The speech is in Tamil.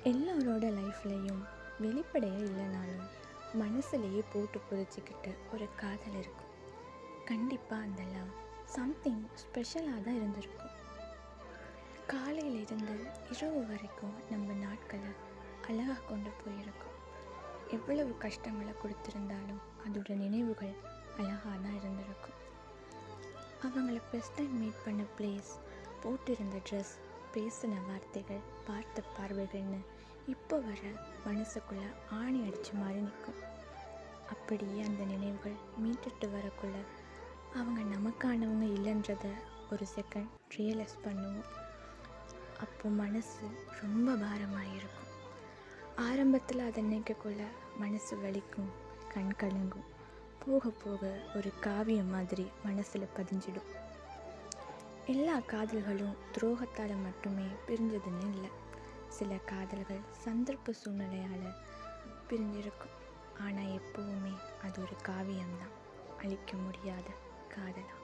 எல்லாரோட லைஃப்லேயும் வெளிப்படையாக இல்லைனாலும் மனசுலேயே போட்டு புதைச்சிக்கிட்ட ஒரு காதல் இருக்கும். கண்டிப்பாக அந்த லவ் சம்திங் ஸ்பெஷலாக தான் இருந்திருக்கும். காலையில் இருந்து இரவு வரைக்கும் நம்ம நாட்களை அழகாக கொண்டு போயிருக்கோம். எவ்வளவு கஷ்டங்களை கொடுத்துருந்தாலும் அதோட நினைவுகள் அழகாக தான் இருந்திருக்கும். அவங்கள ஃபஸ்ட் டைம் மீட் பண்ண பிளேஸ், போட்டிருந்த ட்ரெஸ், பேசின வார்த்தைகள், பார்த்த பார்வைகள்னு இப்போ வர மனசுக்குள்ளே ஆணி அடித்த மாதிரி நிற்கும். அப்படியே அந்த நினைவுகள் மீட்டுட்டு வரக்குள்ள அவங்க நமக்கானவங்க இல்லைன்றத ஒரு செகண்ட் ரியலைஸ் பண்ணுவோம். அப்போ மனசு ரொம்ப பாரமாக இருக்கும். ஆரம்பத்தில் அதை நினைக்கக்குள்ள மனசு வலிக்கும், கண் கலங்கும். போக போக ஒரு காவியம் மாதிரி மனசில் பதிஞ்சிடும். எல்லா காதல்களும் துரோகத்தால் மட்டுமே பிரிஞ்சதுன்னு இல்லை. சில காதல்கள் சந்தர்ப்ப சூழ்நிலையால் பிரிஞ்சிருக்கும். ஆனால் எப்போவுமே அது ஒரு காவியம்தான், அழிக்க முடியாத காதலாக.